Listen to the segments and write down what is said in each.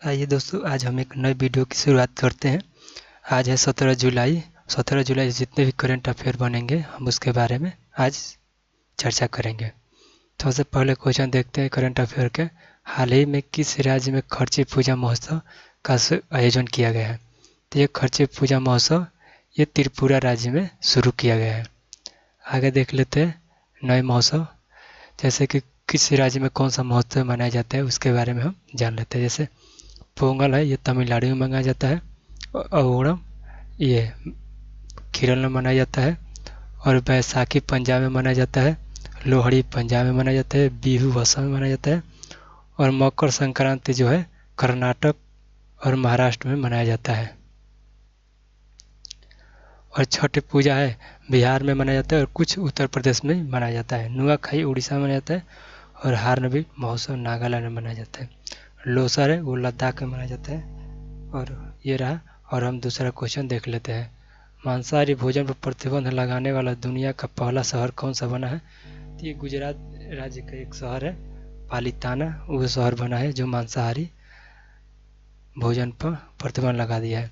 आइए दोस्तों, आज हम एक नए वीडियो की शुरुआत करते हैं। आज है 17 जुलाई। 17 जुलाई से जितने भी करंट अफेयर बनेंगे हम उसके बारे में आज चर्चा करेंगे। तो सबसे पहले क्वेश्चन देखते हैं करंट अफेयर के। हाल ही में किस राज्य में खर्ची पूजा महोत्सव का आयोजन किया गया है? तो ये खर्ची पूजा महोत्सव ये त्रिपुरा राज्य में शुरू किया गया है। आगे देख लेते हैं नए महोत्सव, जैसे कि किस राज्य में कौन सा महोत्सव मनाया जाता है उसके बारे में हम जान लेते हैं। जैसे पोंगल है, ये तमिलनाडु में मनाया जाता है। और ओणम ये केरल में मनाया जाता है। और बैसाखी पंजाब में मनाया जाता है। लोहड़ी पंजाब में मनाया जाता है। बिहू असम में मनाया जाता है। और मकर संक्रांति जो है कर्नाटक और महाराष्ट्र में मनाया जाता है। और छठ पूजा है बिहार में मनाया जाता है और कुछ उत्तर प्रदेश में मनाया जाता है। नुआखाई उड़ीसा में मनाया जाता है। और हार्नबिल महोत्सव नागालैंड में मनाया जाता है। लोसर है वो लद्दाख में मनाया जाता है। और ये रहा। और हम दूसरा क्वेश्चन देख लेते हैं। मांसाहारी भोजन पर प्रतिबंध लगाने वाला दुनिया का पहला शहर कौन सा बना है? तो ये गुजरात राज्य का एक शहर है पालिताना, वो शहर बना है जो मांसाहारी भोजन पर प्रतिबंध लगा दिया है।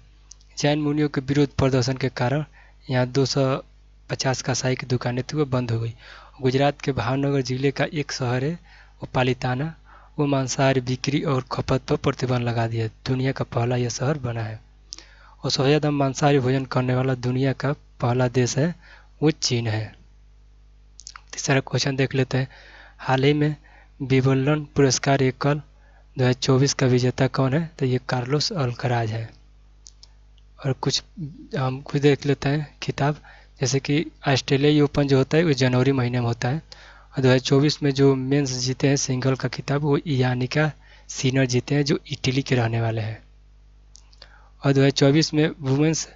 जैन मुनियों के विरोध प्रदर्शन के कारण यहाँ 250 कसाई की दुकानें थी वो बंद हो गई। गुजरात के भावनगर जिले का एक शहर है वो पालिताना, वो मांसाहारी बिक्री और खपत पर प्रतिबंध लगा दिया। दुनिया का पहला यह शहर बना है। और सबसे ज़्यादा मांसाहारी भोजन करने वाला दुनिया का पहला देश है वो चीन है। तीसरा क्वेश्चन देख लेते हैं। हाल ही में विम्बलडन पुरस्कार एकल 2024 का विजेता कौन है? तो ये कार्लोस अल्कराज है। और कुछ हम खुद देख लेते हैं खिताब, जैसे कि ऑस्ट्रेलियाई ओपन जो होता है वो जनवरी महीने में होता है। और 2024 में जो मेंस जीते हैं सिंगल का खिताब वो यानिका सीनर जीते हैं जो इटली के रहने वाले हैं। और 2024 में वुमेंस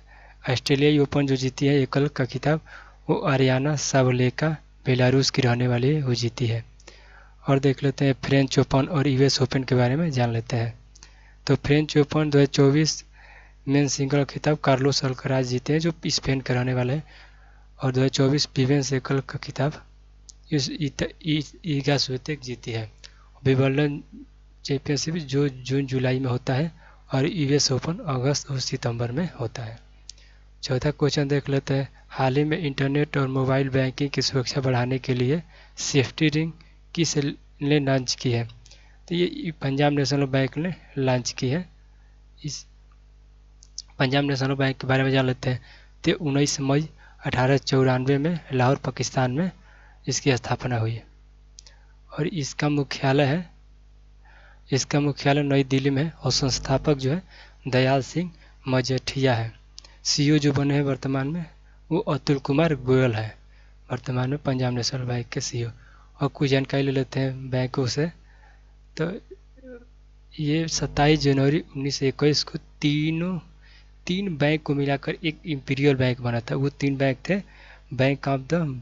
ऑस्ट्रेलियाई ओपन जो जीती है एकल का खिताब वो आरियाना साबलेका बेलारूस की रहने वाली है, वो जीती है। और देख लेते हैं फ्रेंच ओपन और यूएस ओपन के बारे में जान लेते हैं। तो फ्रेंच ओपन 2024 मेन सिंगल खिताब कार्लोस अल्कराज जीते हैं जो स्पेन के रहने वाले हैं। और 2024 विमेंस एकल का खिताब ईगा स्वितेक जीती है। विंबलडन चैंपियनशिप जो जून जुलाई में होता है और यूएस ओपन अगस्त और सितंबर में होता है। चौथा क्वेश्चन देख लेते हैं। हाल ही में इंटरनेट और मोबाइल बैंकिंग की सुरक्षा बढ़ाने के लिए सेफ्टी रिंग किस ने लॉन्च की है? तो ये पंजाब नेशनल बैंक ने लॉन्च की है। इस पंजाब नेशनल बैंक के बारे में जान लेते हैं। तो 19 मई 1894 में लाहौर पाकिस्तान में इसकी स्थापना हुई। और इसका मुख्यालय नई दिल्ली में है। और संस्थापक जो है दयाल सिंह मजीठिया है। सीईओ जो बने हैं वर्तमान में वो अतुल कुमार गोयल है, वर्तमान में पंजाब नेशनल बैंक के सीईओ। और कुछ जानकारी ले लेते हैं बैंकों से। तो ये 27 जनवरी 1921 को तीन बैंक को मिलाकर एक इंपीरियल बैंक बना था। वो तीन बैंक थे bank of the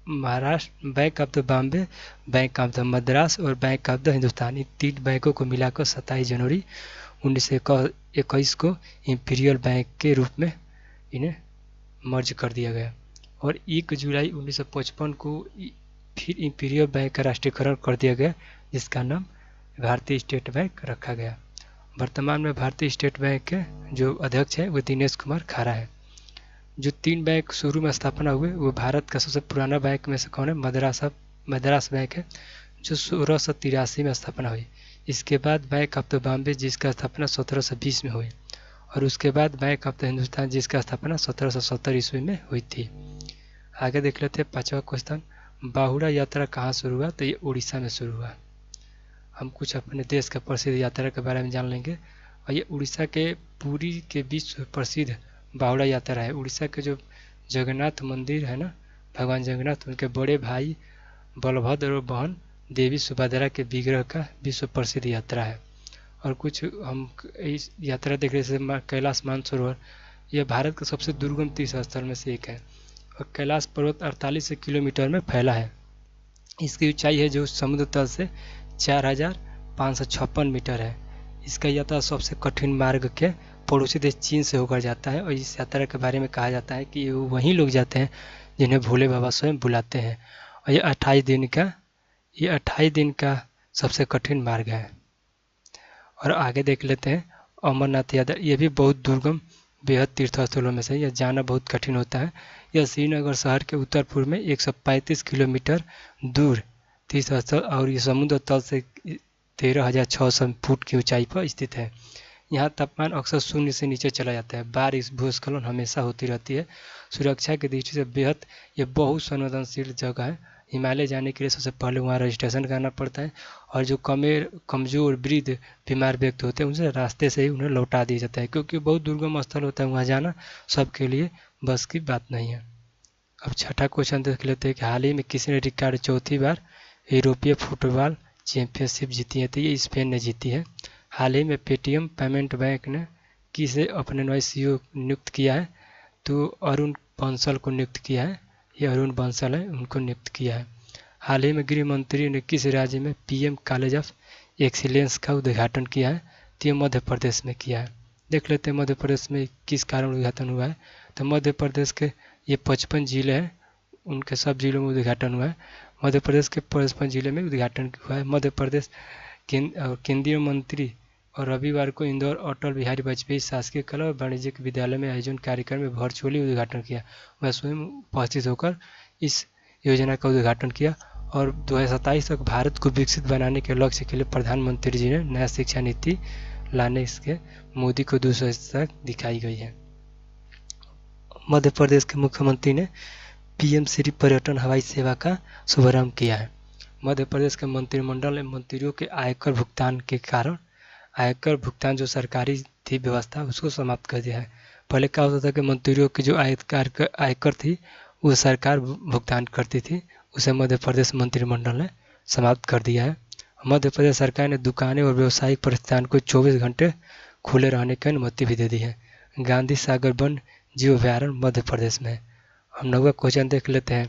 Maharashtra, bank of the Bombay, bank of the Madras और बैंक ऑफ द हिंदुस्तान। इन तीन बैंकों को मिलाकर 27 जनवरी 1921 को इंपीरियल बैंक के रूप में इन्हें मर्ज कर दिया गया। और 1 जुलाई 1955 को फिर इंपीरियल बैंक का राष्ट्रीयकरण कर दिया गया, जिसका नाम भारतीय स्टेट बैंक रखा गया। वर्तमान में भारतीय स्टेट बैंक के जो अध्यक्ष है वो दिनेश कुमार खारा है। जो तीन बैंक शुरू में स्थापना हुए वो भारत का सबसे पुराना बैंक में से कौन है? मद्रास बैंक है जो 1683 में स्थापना हुई। इसके बाद बैंक ऑफ द बॉम्बे जिसका स्थापना 1720 में हुई। और उसके बाद बैंक ऑफ द हिंदुस्तान जिसका स्थापना 1770 ईस्वी में हुई थी। आगे देख लेते हैं पांचवा क्वेश्चन। बाहुड़ा यात्रा कहाँ शुरू हुआ? तो ये उड़ीसा में शुरू हुआ। हम कुछ अपने देश के प्रसिद्ध यात्रा के बारे में जान लेंगे। और ये उड़ीसा के पुरी के विश्व प्रसिद्ध बाहुड़ा यात्रा है। उड़ीसा के जो जगन्नाथ मंदिर है ना, भगवान जगन्नाथ, उनके बड़े भाई बलभद्र और बहन देवी सुभद्रा के विग्रह का विश्व प्रसिद्ध यात्रा है। और कुछ हम इस यात्रा देख रहे जैसे कैलाश मानसरोवर, यह भारत का सबसे दुर्गम तीर्थ स्थल में से एक है। और कैलाश पर्वत 48 किलोमीटर में फैला है। इसकी ऊंचाई है जो समुद्र तल से 4556 मीटर है। इसका यात्रा सबसे कठिन मार्ग के पड़ोसी देश चीन से होकर जाता है। और इस यात्रा के बारे में कहा जाता है कि वहीं लोग जाते हैं जिन्हें भोले बाबा स्वयं बुलाते हैं। और ये 28 दिन का सबसे कठिन मार्ग है। और आगे देख लेते हैं अमरनाथ यात्रा। ये भी बहुत दुर्गम बेहद तीर्थ स्थलों में से, यह जाना बहुत कठिन होता है। यह श्रीनगर शहर के उत्तर पूर्व में 135 किलोमीटर दूर तीर्थ स्थल और ये समुद्र तल से 13,600 फुट की ऊंचाई पर स्थित है। यहाँ तापमान अक्सर शून्य से नीचे चला जाता है। बारिश भूस्खलन हमेशा होती रहती है। सुरक्षा की दृष्टि से बेहद ये बहुत संवेदनशील जगह है। हिमालय जाने के लिए सबसे पहले वहाँ रजिस्ट्रेशन करना पड़ता है और जो कमज़ोर वृद्ध बीमार व्यक्ति होते हैं उनसे रास्ते से ही उन्हें लौटा दिया जाता है, क्योंकि बहुत दुर्गम स्थल होता है, वहाँ जाना सबके लिए बस की बात नहीं है। अब छठा क्वेश्चन देख लेते हैं कि हाल ही में किसने रिकॉर्ड चौथी बार यूरोपीय फुटबॉल चैंपियनशिप जीती है? तो ये स्पेन ने जीती है। हाल ही में पेटीएम पेमेंट बैंक ने किसे अपने नए सीईओ नियुक्त किया है? तो अरुण बंसल को नियुक्त किया है। ये अरुण बंसल है, उनको नियुक्त किया है। हाल ही में गृह मंत्री ने किस राज्य में पीएम कॉलेज ऑफ एक्सीलेंस का उद्घाटन किया है? तो ये मध्य प्रदेश में किया है। देख लेते हैं मध्य प्रदेश में किस कारण उद्घाटन हुआ है। तो मध्य प्रदेश के ये 55 जिले हैं, उनके सब जिलों में उद्घाटन हुआ है। मध्य प्रदेश के 55 जिले में उद्घाटन हुआ है। मध्य प्रदेश केंद्रीय मंत्री और रविवार को इंदौर अटल बिहारी वाजपेयी शासकीय कला और वाणिज्यिक विद्यालय में आयोजन कार्यक्रम में वर्चुअली उद्घाटन किया। वह स्वयं उपस्थित होकर इस योजना का उद्घाटन किया और 2027 तक भारत को विकसित बनाने के लक्ष्य के लिए प्रधानमंत्री जी ने नया शिक्षा नीति लाने इसके मोदी को दूरदर्शिता दिखाई गई है। मध्य प्रदेश के मुख्यमंत्री ने पीएम श्री पर्यटन हवाई सेवा का शुभारंभ किया है। मध्य प्रदेश के मंत्रिमंडल ने मंत्रियों के आयकर भुगतान के कारण आयकर भुगतान जो सरकारी थी व्यवस्था उसको समाप्त कर दिया है। पहले क्या होता था कि मंत्रियों की जो आयकर थी वो सरकार भुगतान करती थी, उसे मध्य प्रदेश मंत्रिमंडल ने समाप्त कर दिया है। मध्य प्रदेश सरकार ने दुकानें और व्यावसायिक प्रतिष्ठान को 24 घंटे खुले रहने की अनुमति भी दे दी है। गांधी सागर वन जीव अभ्यारण्य मध्य प्रदेश में। हम 9वां क्वेश्चन देख लेते हैं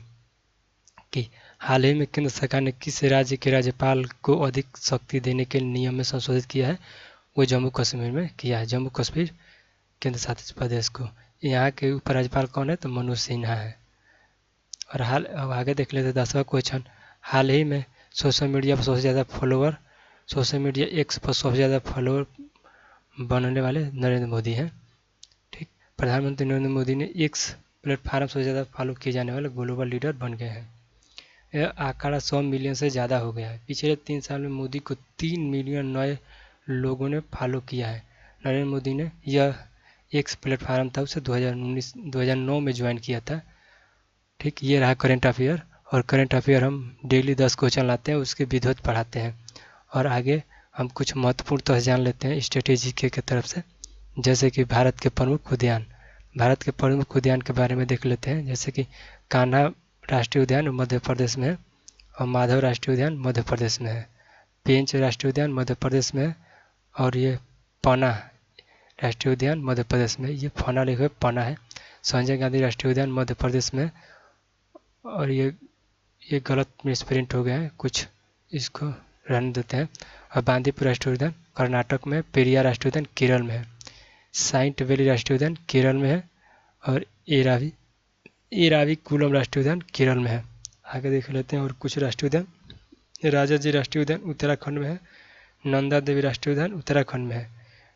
कि हाल ही में केंद्र सरकार ने किस राज्य के राज्यपाल को अधिक शक्ति देने के नियम में संशोधित किया है? वो जम्मू कश्मीर में किया है। जम्मू कश्मीर केंद्र शासित प्रदेश को। यहाँ के उपराज्यपाल कौन है? तो मनोज सिन्हा है। और अब आगे देख लेते हैं 10वां क्वेश्चन। हाल ही में सोशल मीडिया पर सबसे ज़्यादा फॉलोवर सोशल मीडिया एक्स पर सबसे ज़्यादा फॉलोवर बनने वाले नरेंद्र मोदी हैं। ठीक, प्रधानमंत्री नरेंद्र मोदी ने एक्स प्लेटफार्म सबसे ज़्यादा फॉलो किए जाने वाले ग्लोबल लीडर बन गए हैं। यह आंकड़ा 100 मिलियन से ज़्यादा हो गया है। पिछले 3 साल में मोदी को 3 मिलियन नए लोगों ने फॉलो किया है। नरेंद्र मोदी ने यह एक्स प्लेटफार्म था उसे 2009 में ज्वाइन किया था। ठीक, ये रहा करंट अफेयर। और करंट अफेयर हम डेली 10 क्वेश्चन लाते हैं, उसके विधिवत पढ़ाते हैं। और आगे हम कुछ महत्वपूर्ण तथ्य जान लेते हैं स्ट्रेटेजी के तरफ से, जैसे कि भारत के प्रमुख उद्यान। भारत के प्रमुख उद्यान के बारे में देख लेते हैं, जैसे कि कान्हा राष्ट्रीय उद्यान मध्य प्रदेश में है और माधव राष्ट्रीय उद्यान मध्य प्रदेश में है। पेंच राष्ट्रीय उद्यान मध्य प्रदेश में है और ये पना राष्ट्रीय उद्यान मध्य प्रदेश में, ये फना लिखे पना है। संजय गांधी राष्ट्रीय उद्यान मध्य प्रदेश में और ये गलत मिसप्रिंट हो गया है, कुछ इसको रहने देते हैं। और बांदीपुर राष्ट्रीय उद्यान कर्नाटक में, पेरियार राष्ट्रीय उद्यान केरल में है, साइंट वैली राष्ट्रीय उद्यान केरल में है और एराविकुलम राष्ट्रीय उद्यान केरल में है। आगे देख लेते हैं और कुछ राष्ट्रीय उद्यान। राजा जी राष्ट्रीय उद्यान उत्तराखंड में है, नंदा देवी राष्ट्रीय उद्यान उत्तराखंड में है,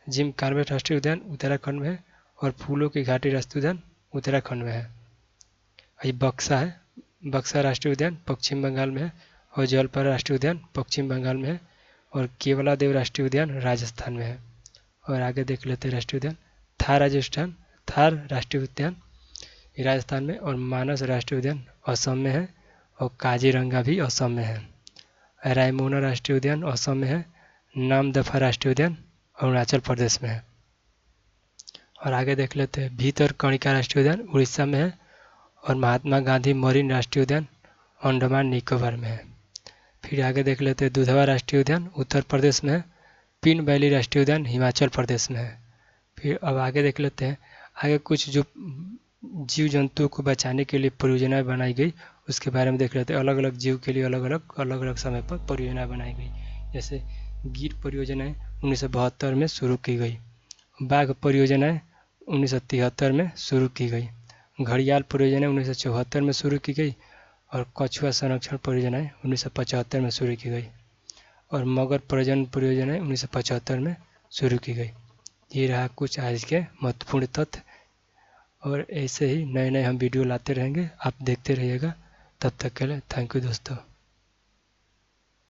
जिम कार्बेट राष्ट्रीय उद्यान उत्तराखंड में है और फूलों की घाटी राष्ट्रीय उद्यान उत्तराखंड में है। ये बक्सा है, बक्सा राष्ट्रीय उद्यान पश्चिम बंगाल में है और जलपरा राष्ट्रीय उद्यान पश्चिम बंगाल में है और केवलादेव राष्ट्रीय उद्यान राजस्थान में है। और आगे देख लेते हैं राष्ट्रीय उद्यान। थार राष्ट्रीय उद्यान राजस्थान में और मानस राष्ट्रीय उद्यान असम में है और काजीरंगा भी असम में है। रायमोना राष्ट्रीय उद्यान असम में है, नामदफा राष्ट्रीय उद्यान अरुणाचल प्रदेश में है। और आगे देख लेते हैं भीतरकनिका राष्ट्रीय उद्यान उड़ीसा में है और महात्मा गांधी मरीन राष्ट्रीय उद्यान अंडमान निकोबार में है। फिर आगे देख लेते हैं दुधवा राष्ट्रीय उद्यान उत्तर प्रदेश में है, पिन वैली राष्ट्रीय उद्यान हिमाचल प्रदेश में है। फिर अब आगे देख लेते हैं, आगे कुछ जो जीव जंतुओं को बचाने के लिए परियोजनाएं बनाई गई उसके बारे में देख लेते हैं। अलग अलग जीव के लिए अलग अलग समय पर परियोजना बनाई गई। जैसे गिर परियोजनाएं 1972 में शुरू की गई, बाघ परियोजनाएं 1973 में शुरू की गई, घड़ियाल परियोजना 1974 में शुरू की गई और कछुआ संरक्षण परियोजनाएं 1975 में शुरू की गई और मगर प्रजनन परियोजनाएं 1975 में शुरू की गई। ये रहा कुछ आज के महत्वपूर्ण तथ्य, और ऐसे ही नए नए हम वीडियो लाते रहेंगे, आप देखते रहिएगा। तब तक के लिए थैंक यू दोस्तों।